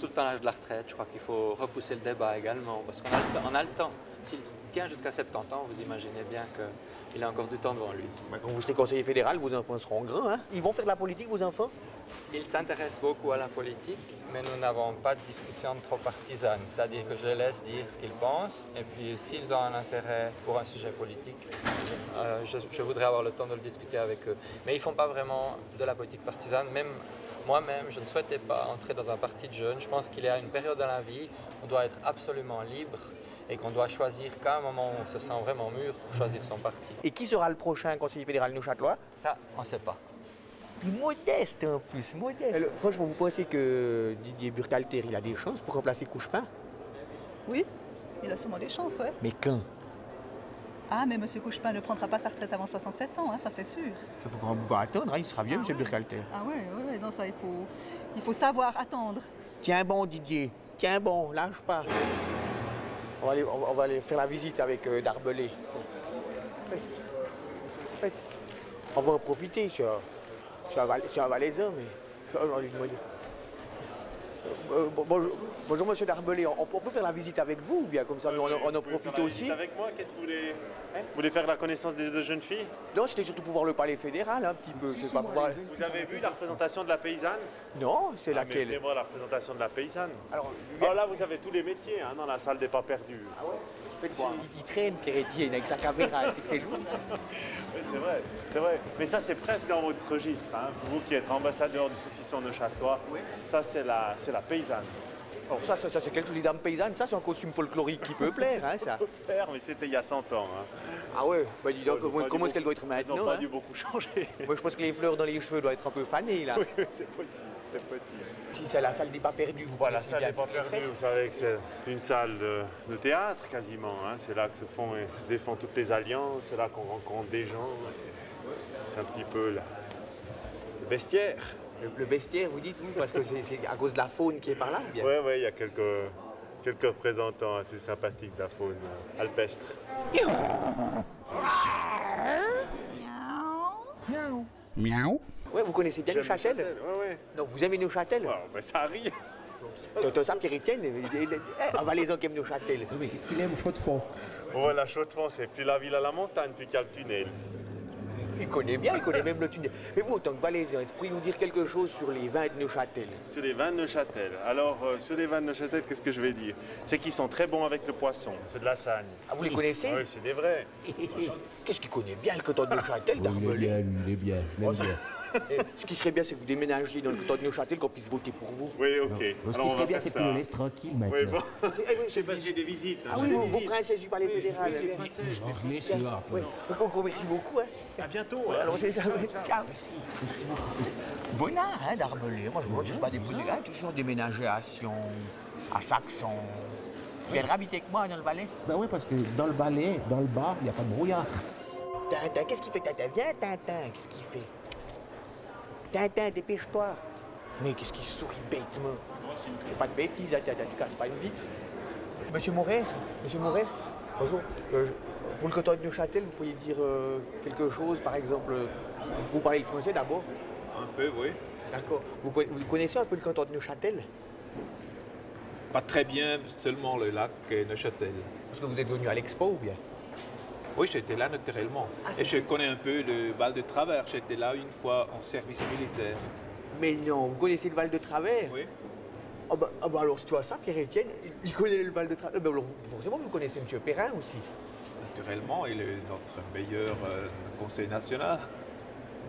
Tout le temps l'âge de la retraite, je crois qu'il faut repousser le débat également, parce qu'on a le temps. S'il tient jusqu'à 70 ans, vous imaginez bien qu'il a encore du temps devant lui. Quand vous serez conseiller fédéral, vos enfants seront grands, hein? Ils vont faire de la politique, vos enfants? Ils s'intéressent beaucoup à la politique, mais nous n'avons pas de discussion trop partisane, c'est-à-dire que je les laisse dire ce qu'ils pensent, et puis s'ils ont un intérêt pour un sujet politique, je voudrais avoir le temps de le discuter avec eux. Mais ils ne font pas vraiment de la politique partisane, même moi-même, je ne souhaitais pas entrer dans un parti de jeunes. Je pense qu'il y a une période dans la vie où on doit être absolument libre et qu'on doit choisir qu'à un moment où on se sent vraiment mûr pour choisir son parti. Et qui sera le prochain conseiller fédéral neuchâtelois? Ça, on ne sait pas. Il est modeste en plus, modeste. Franchement, vous pensez que Didier Burkhalter, il a des chances pour remplacer Couchepin? Oui, il a sûrement des chances, ouais. Mais quand? Ah, mais M. Couchepin ne prendra pas sa retraite avant 67 ans, hein, ça c'est sûr. Il faut qu'on attendre, hein, il sera vieux, Ah M. ouais. Burkhalter. Ah oui, oui, non, ça, il faut savoir attendre. Tiens bon, Didier, tiens bon, lâche pas. On va aller faire la visite avec Darbelé. On va en profiter, je suis un Valaisan, mais... Bonjour, monsieur Darbelé, on peut faire la visite avec vous, ou bien comme ça, nous, on en profite aussi. Avec moi, qu'est-ce que vous voulez? Vous voulez faire la connaissance des deux jeunes filles? Non, c'était surtout pour voir le palais fédéral, un petit peu. Vous avez vu la représentation de la paysanne? Non, c'est laquelle? Mettez-moi la représentation de la paysanne. Alors, là, vous avez tous les métiers dans la salle des pas perdus. Ah ouais? Il traîne, Pierre-Étienne, avec sa caméra, c'est que c'est lourd. Oui, c'est vrai. Mais ça, c'est presque dans votre registre. Vous qui êtes ambassadeur du saucisson neuchâtelois, ça, c'est la paysanne. Alors ça c'est quelque chose, les dames paysannes, ça c'est un costume folklorique qui peut plaire, hein, ça. Ça peut plaire, mais c'était il y a 100 ans. Ah ouais, bah dis donc, comment est-ce qu'elle doit être maintenant? Ils n'ont pas dû beaucoup changer. Moi je pense que les fleurs dans les cheveux doivent être un peu fanées, là. Oui, c'est possible, c'est possible. Si c'est la salle des pas perdus, vous Voilà, la connaissez salle bien des pas toutes les perdus, fresques. vous savez que c'est une salle de théâtre quasiment. C'est là que se défendent toutes les alliances, c'est là qu'on rencontre des gens. C'est un petit peu le bestiaire. Le bestiaire, vous dites, parce que c'est à cause de la faune qui est par là, ou bien? Oui, il y a quelques représentants assez sympathiques de la faune alpestre. Miaou. Miaou. Ouais, vous connaissez bien Neuchâtel? Oui. Non, vous aimez Neuchâtel? Ben, ça arrive. T'entends ça, Pierre-Étienne? Un Valaisan qui aime Neuchâtel. Oui, mais qu'est-ce qu'il aime, Chaux-de-Fonds? Oh, la Chaux-de-Fonds, c'est plus la ville à la montagne, plus qu'il y a le tunnel. Il connaît bien, il connaît même le tunnel. Mais vous, en tant que Valaisan, est-ce que vous pouvez nous dire quelque chose sur les vins de Neuchâtel? Sur les vins de Neuchâtel. Alors, sur les vins de Neuchâtel, qu'est-ce que je vais dire? C'est qu'ils sont très bons avec le poisson. C'est de la sagne. Ah, vous les connaissez? Oui, c'est des vrais. Qu'est-ce qu'il connaît bien, le canton de Neuchâtel, Darbelé? Il est bien, je l'aime bien. Ce qui serait bien, c'est que vous déménagiez dans le canton de Neuchâtel, qu'on puisse voter pour vous. Oui, ok. Ce qui serait bien, c'est que tu le laisses tranquille maintenant. Oui, bon. Je sais pas si j'ai des visites. Ah oui, vos princesses du palais fédéral. Je vais remettre celui-là. Oui, merci beaucoup. Hein. À bientôt. Alors, c'est ça. Ciao. Merci beaucoup. Bonnard, hein, Darbelé. Moi, je ne touche pas des bonnets. Toujours déménager à Sion, à Saxon. Vous viendrez habiter avec moi dans le Valais? Ben oui, parce que dans le balai, dans le bar, il n'y a pas de brouillard. Tintin, qu'est-ce qu'il fait, Tintin? Viens, Tintin, qu'est-ce qu'il fait? Tintin, dépêche-toi. Mais qu'est-ce qu'il sourit bêtement? C'est pas de bêtises, hein, Tintin, tu casses pas une vitre. Monsieur Maurer, bonjour. Pour le canton de Neuchâtel, vous pourriez dire quelque chose, par exemple, vous parlez le français d'abord? Un peu, oui. D'accord. Vous connaissez un peu le canton de Neuchâtel? Pas très bien, seulement le lac et Neuchâtel. Parce que vous êtes venu à l'expo ou bien? Oui, j'étais là naturellement. Et je connais un peu le Val de Travers. J'étais là une fois en service militaire. Mais non, vous connaissez le Val de Travers? Oui. Ah bah alors c'est toi ça, Pierre-Étienne, il connaît le Val de Travers. Alors forcément vous connaissez M. Perrin aussi. Naturellement, il est notre meilleur conseil national.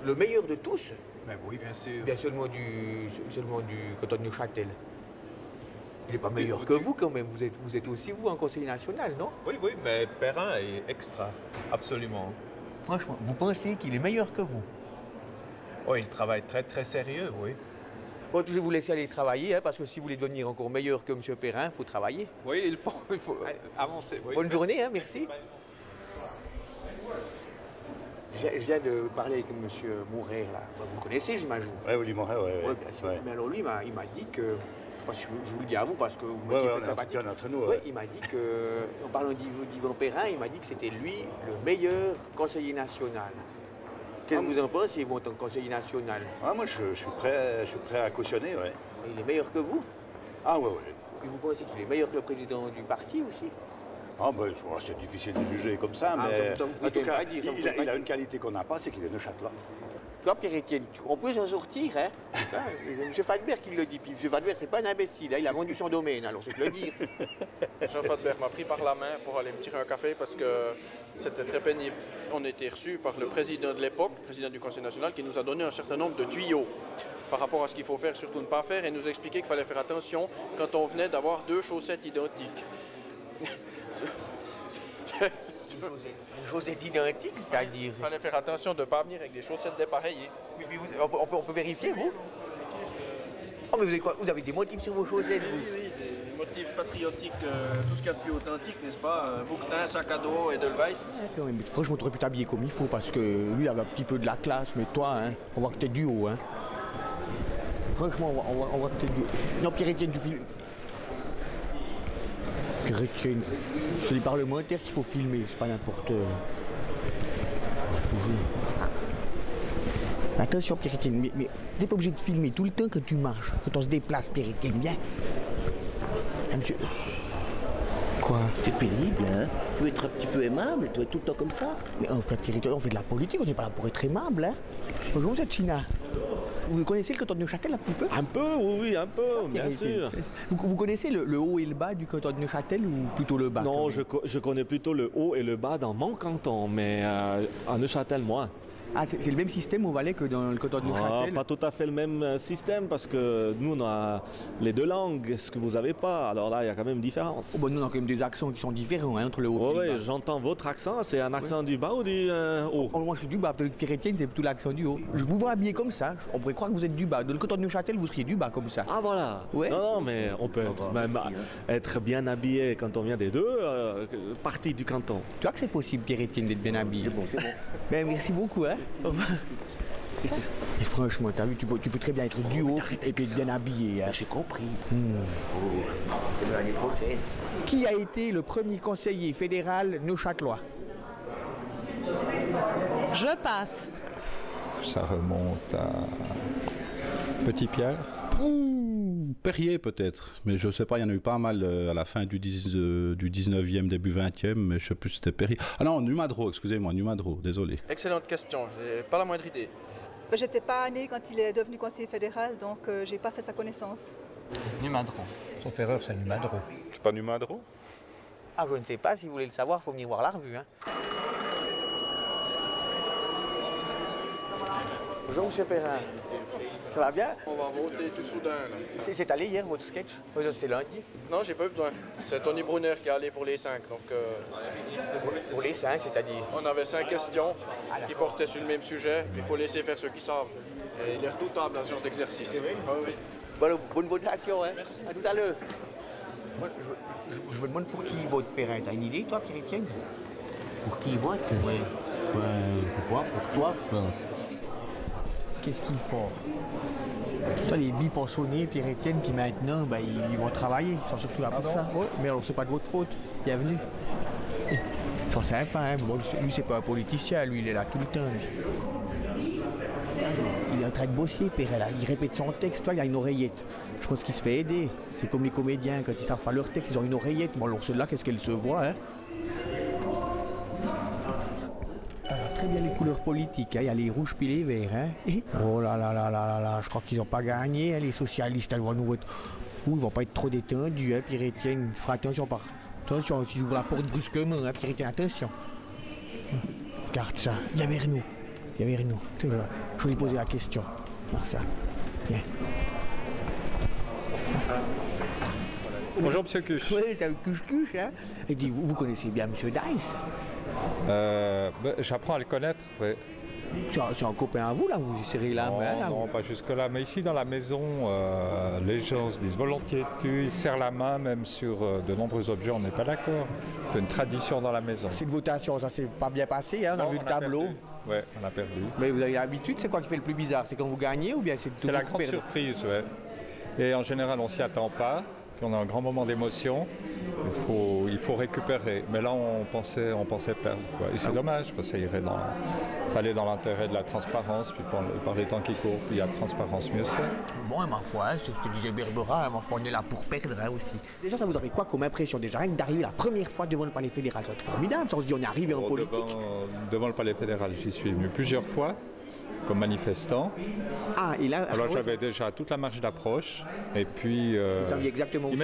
Le meilleur de tous? Mais oui, bien sûr. Bien seulement du canton de Neuchâtel. Il n'est pas meilleur que vous quand même, vous êtes aussi vous en conseiller national, non? Oui, mais Perrin est extra, absolument. Franchement, vous pensez qu'il est meilleur que vous? Oh, il travaille très très sérieux, oui. Bon, je vais vous laisser aller travailler, hein, parce que si vous voulez devenir encore meilleur que M. Perrin, il faut travailler. Oui, il faut avancer. Oui. Bonne journée, hein, merci. Je viens de parler avec M. Maurer, là. Vous le connaissez, j'imagine? Oui, Willy Maurer, oui. Oui, bien sûr. Ouais. Mais alors lui, il m'a dit que... Je vous le dis à vous parce que vous me dites on est sympathique entre nous. Oui, il m'a dit que, en parlant d'Yvan Perrin, il m'a dit que c'était lui le meilleur conseiller national. Qu'est-ce que vous en pensez, vous, en tant que conseiller national? Moi, je suis prêt à cautionner, oui. Il est meilleur que vous? Ah ouais. Et vous pensez qu'il est meilleur que le président du parti aussi? Ah ben, je vois, c'est difficile de juger comme ça, mais ça vous en tout cas, dire, il a une qualité qu'on n'a pas, c'est qu'il est neuchâtelois. Toi, Pierre-Étienne, on peut s'en sortir, hein? M. Fadbert qui le dit. Puis M. Fadbert, c'est pas un imbécile, hein, il a vendu son domaine, alors c'est de le dire. Jean Fadbert m'a pris par la main pour aller me tirer un café parce que c'était très pénible. On était reçus par le président de l'époque, le président du Conseil national, qui nous a donné un certain nombre de tuyaux par rapport à ce qu'il faut faire, surtout ne pas faire, et nous expliquer qu'il fallait faire attention quand on venait d'avoir deux chaussettes identiques. Une chaussette identique, c'est-à-dire? Il fallait faire attention de ne pas venir avec des chaussettes dépareillées. Mais on peut vérifier, vous? Oh, mais vous avez quoi? Vous avez des motifs sur vos chaussettes, vous? Oui, des motifs patriotiques, tout ce qu'il y a de plus authentique, n'est-ce pas? Bouquetin, sac à dos, Edelweiss. Quand même, franchement, tu aurais pu t'habiller comme il faut, parce que lui, il avait un petit peu de la classe, mais toi, hein, on voit que t'es du haut, hein. Franchement, on voit que t'es du haut. Non, Pierre-Étienne, tu filmes. Pierre-Étienne, c'est les parlementaires qu'il faut filmer, c'est pas n'importe. Attention, Pierre-Étienne, mais t'es pas obligé de filmer tout le temps que tu marches, quand on se déplace, Pierre-Étienne, viens. Ah, monsieur. Quoi? C'est pénible, hein? Tu veux être un petit peu aimable, tu veux être tout le temps comme ça? Mais en fait, Pierre-Étienne, on fait de la politique, on n'est pas là pour être aimable, hein? Bonjour, vous êtes China. Vous connaissez le canton de Neuchâtel un petit peu? Un peu, oui, un peu, bien sûr. Vous connaissez le haut et le bas du canton de Neuchâtel ou plutôt le bas? Non, je connais plutôt le haut et le bas dans mon canton, mais à Neuchâtel, moins. Ah, c'est le même système au Valais que dans le canton de Neuchâtel? Pas tout à fait le même système, parce que nous, on a les deux langues, ce que vous n'avez pas. Alors là, il y a quand même une différence. Oh, bah, nous, on a quand même des accents qui sont différents hein, entre le haut et le bas. Oui, j'entends votre accent. C'est un accent du bas ou du haut? Oh, moi, je suis du bas. Peut-être que Pierre-Étienne, c'est plutôt l'accent du haut. Je vous vois habillé comme ça. On pourrait croire que vous êtes du bas. Dans le canton de Neuchâtel, vous seriez du bas comme ça. Ah, voilà. Ouais. Non, mais on peut être bien habillé quand on vient des deux parties du canton. Tu vois que c'est possible, Pierre-Étienne, d'être bien habillé? C'est bon, c'est bon. Ben, merci beaucoup, hein. Et franchement, t'as vu, tu peux très bien être du haut et puis être bien habillé. Hein. J'ai compris. C'est l'année prochaine. Qui a été le premier conseiller fédéral neuchâtelois? Je passe. Ça remonte à Petit-Pierre. Perrier peut-être, mais je ne sais pas, il y en a eu pas mal à la fin du 19e, début 20e, mais je ne sais plus si c'était Perrier. Ah non, Numadro, excusez-moi, Numadro, désolé. Excellente question, j'ai pas la moindre idée. J'étais pas née quand il est devenu conseiller fédéral, donc j'ai pas fait sa connaissance. Numadro. Sauf erreur, c'est Numadro. C'est pas Numadro? Ah, je ne sais pas, si vous voulez le savoir, il faut venir voir la revue. Hein. Bonjour, monsieur Perrin. Ça va bien? On va voter tout soudain. Là. C'est allé hier, votre sketch? Oui, c'était lundi. Non, j'ai pas eu besoin. C'est Tony Brunner qui est allé pour les 5. Donc, pour les 5, c'est-à-dire? On avait 5 questions qui portaient sur le même sujet. Puis il faut laisser faire ceux qui savent. Et il est redoutable dans ce genre d'exercice. C'est vrai? Ah, oui. Bon, bonne votation, hein? Merci. À tout à l'heure. Je me demande pour qui il vote, Perrin. T'as une idée, toi, Pierre-Étienne? Pour qui il vote? Oui. Ben, je sais pas, pour toi, je pense. Qu'est-ce qu'ils font? Toi, les bipensionnés, Pierre-Étienne, puis maintenant, ben, ils vont travailler. Ils sont surtout là pour ça. Ouais, mais alors, c'est pas de votre faute. Bienvenue. Ils sont sympas, hein? Bon, lui, c'est pas un politicien. Lui, il est là tout le temps, lui. Il est en train de bosser, Perrin, là. Il répète son texte. Toi, il a une oreillette. Je pense qu'il se fait aider. C'est comme les comédiens. Quand ils savent pas leur texte, ils ont une oreillette. Bon, alors, celle-là, qu'est-ce qu'elle se voit, hein? Très bien les couleurs politiques, hein. Il y a les rouges puis les verts. Hein. Oh là là là là là là, je crois qu'ils n'ont pas gagné, hein, les socialistes. Ils vont vont pas être trop détendus, hein, Pierre-Étienne. Fera attention, attention, s'ils ouvrent la porte brusquement, hein, Pierre-Étienne, attention. Regarde ça, il y a vers nous. Je vais lui poser la question. Regarde ça. Viens. Bonjour, monsieur Cuche. Oui, c'est un Cuche-Cuche, hein. Et dis, vous connaissez bien monsieur Dice? J'apprends à le connaître, oui. C'est un copain à vous, là, vous serrez la main, là? Non, pas jusque-là, mais ici dans la maison, les gens se disent volontiers dessus, ils serrent la main, même sur de nombreux objets, on n'est pas d'accord. C'est une tradition dans la maison. Cette votation, ça s'est pas bien passé, hein, on a vu le tableau. Oui, on a perdu. Mais vous avez l'habitude, c'est quoi qui fait le plus bizarre? C'est quand vous gagnez ou bien c'est toujours C'est la grande surprise, oui. Et en général, on s'y attend pas. puis on a un grand moment d'émotion. Il faut récupérer. Mais là, on pensait perdre, quoi. Et c'est dommage, parce que ça fallait dans l'intérêt de la transparence, puis par les temps qui courent, puis il y a de transparence, mieux c'est. Bon, ma foi, c'est ce que disait Berbera, ma foi, on est là pour perdre aussi. Déjà, ça vous avait quoi comme impression déjà, rien que d'arriver la première fois devant le palais fédéral? C'est formidable, ça, on se dit on est arrivé en politique. Devant le palais fédéral, j'y suis venu plusieurs fois, comme manifestant. Ah, et là... Alors j'avais déjà toute la marge d'approche, et puis vous saviez exactement où il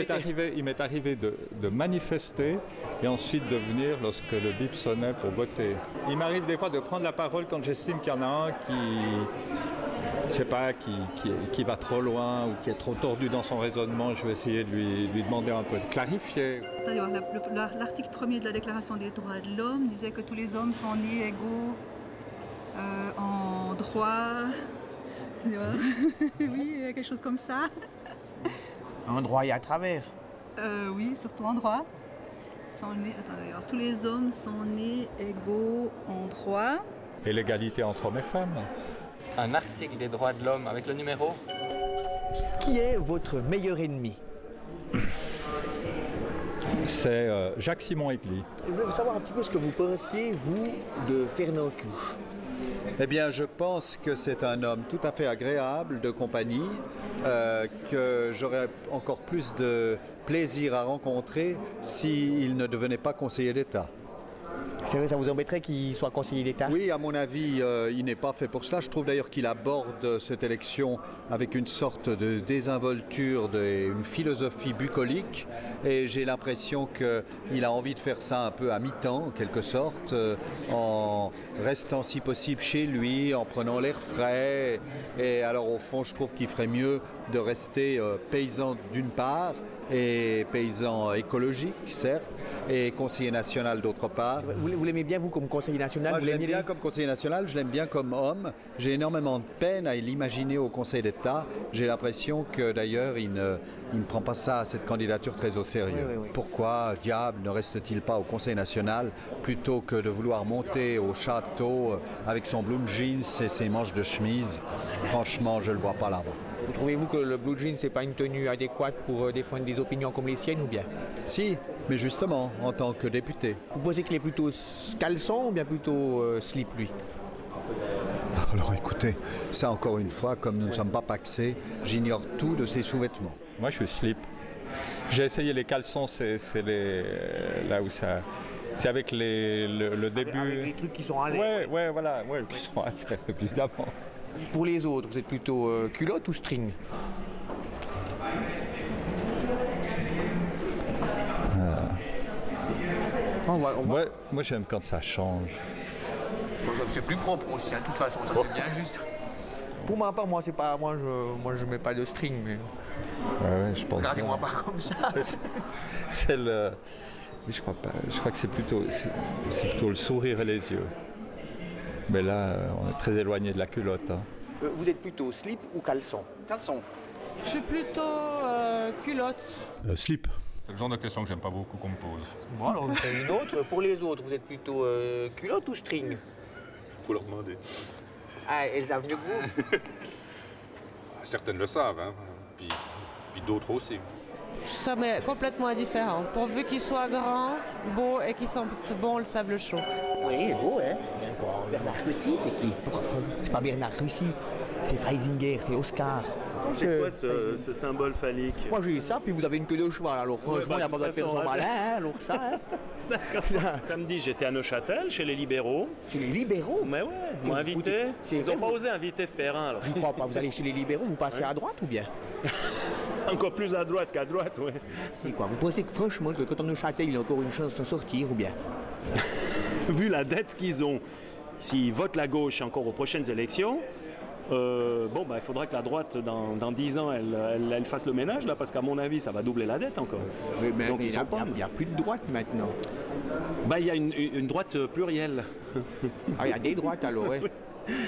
m'est arrivé de manifester, et ensuite de venir lorsque le bip sonnait pour voter. Il m'arrive des fois de prendre la parole quand j'estime qu'il y en a un qui va trop loin, ou qui est trop tordu dans son raisonnement. Je vais essayer de lui demander un peu de clarifier. L'article 1er de la Déclaration des droits de l'homme disait que tous les hommes sont nés égaux en droit, oui, quelque chose comme ça. En droit et à travers. Oui, surtout en droit. Alors, tous les hommes sont nés égaux en droit. Et l'égalité entre hommes et femmes. Un article des droits de l'homme avec le numéro. Qui est votre meilleur ennemi? C'est Jacques-Simon Aigli. Je voulais savoir un petit peu ce que vous pensiez, vous, de Fernand Cuche. Eh bien, je pense que c'est un homme tout à fait agréable de compagnie, que j'aurais encore plus de plaisir à rencontrer s'il ne devenait pas conseiller d'État. C'est vrai, ça vous embêterait qu'il soit conseiller d'État? Oui, à mon avis, il n'est pas fait pour cela. Je trouve d'ailleurs qu'il aborde cette élection avec une sorte de désinvolture, une philosophie bucolique. Et j'ai l'impression qu'il a envie de faire ça un peu à mi-temps, en quelque sorte, en restant si possible chez lui, en prenant l'air frais. Et alors, au fond, je trouve qu'il ferait mieux de rester paysan d'une part, et paysan écologique, certes, et conseiller national d'autre part. Vous l'aimez bien, vous, comme conseiller national? Moi, je l'aime bien comme conseiller national, je l'aime bien comme homme. J'ai énormément de peine à l'imaginer au Conseil d'État. J'ai l'impression que, d'ailleurs, il ne prend pas cette candidature très au sérieux. Oui. Pourquoi, diable, ne reste-t-il pas au Conseil national plutôt que de vouloir monter au château avec son blue jeans et ses manches de chemise? Franchement, je ne le vois pas là-bas. Vous trouvez-vous que le blue jean, c'est pas une tenue adéquate pour défendre des opinions comme les siennes ou bien? Si, mais justement, en tant que député. Vous pensez qu'il est plutôt caleçon ou bien plutôt slip, lui? Alors écoutez, ça encore une fois, comme nous ne sommes pas pacsés, j'ignore tout de ses sous-vêtements. Moi, je suis slip. J'ai essayé les caleçons, c'est là où ça... C'est avec le début... Avec les trucs qui sont à l'air. Ouais, voilà, qui sont à l'air, évidemment. Pour les autres, vous êtes plutôt culotte ou string? Moi, j'aime quand ça change. C'est plus propre aussi, de toute façon, ça c'est bien juste. Pour ma part, moi je mets pas de string, mais... Ouais, je pense. Regardez-moi pas comme ça. C'est le... Mais je crois pas. Je crois que c'est plutôt le sourire et les yeux. Mais là, on est très éloigné de la culotte. Hein. Vous êtes plutôt slip ou caleçon? Caleçon. Je suis plutôt culotte. Slip. C'est le genre de question que j'aime pas beaucoup qu'on me pose. Bon, alors vous faites une autre. Pour les autres, vous êtes plutôt culotte ou string? Faut leur demander. Ah, elles savent mieux que vous? Certaines le savent, hein. Puis d'autres aussi. Ça m'est complètement indifférent. Pourvu qu'ils soient grands, beaux et qu'ils sentent bon le sable chaud. Oui, beau, hein. Bernard Russi, c'est qui? C'est pas Bernard Russi, c'est Freisinger, c'est Oscar. C'est quoi ce symbole phallique? Moi j'ai ça, puis vous avez une queue de cheval, alors franchement, il n'y a pas besoin de faire son malin, alors ça, hein. D'accord. Samedi, j'étais à Neuchâtel, chez les libéraux. Chez les libéraux? Mais ouais, ils m'ont invité. Ils n'ont pas osé inviter Perrin, alors. Je ne crois pas, vous allez chez les libéraux, vous passez à droite ou bien? Encore plus à droite qu'à droite, oui. C'est quoi? Vous pensez que franchement, que quand on Neuchâtel, il a encore une chance de s'en sortir ou bien? Vu la dette qu'ils ont, s'ils votent la gauche encore aux prochaines élections, il faudra que la droite, dans 10 ans, elle fasse le ménage, là, parce qu'à mon avis, ça va doubler la dette encore. Oui, mais donc, il n'y a plus de droite maintenant. Il y a une droite plurielle. Ah, il y a des droites alors, ouais.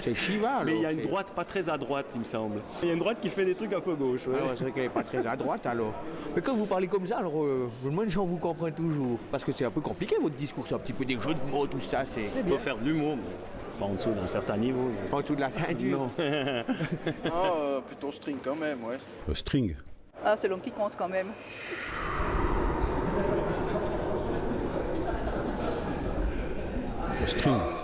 C'est Chiva, alors. Mais il y a une droite pas très à droite, il me semble. Il y a une droite qui fait des trucs un peu gauche. Ouais. Alors, c'est vrai qu'elle n'est pas très à droite, alors. Mais quand vous parlez comme ça, alors, je me demande si on vous comprend toujours. Parce que c'est un peu compliqué, votre discours, c'est un petit peu des jeux de mots, tout ça, c'est... On peut faire de l'humour, mais pas en dessous d'un certain niveau. Pas en dessous de la ceinture? Non. Plutôt string quand même, ouais. String. Ah, c'est l'homme qui compte quand même. String.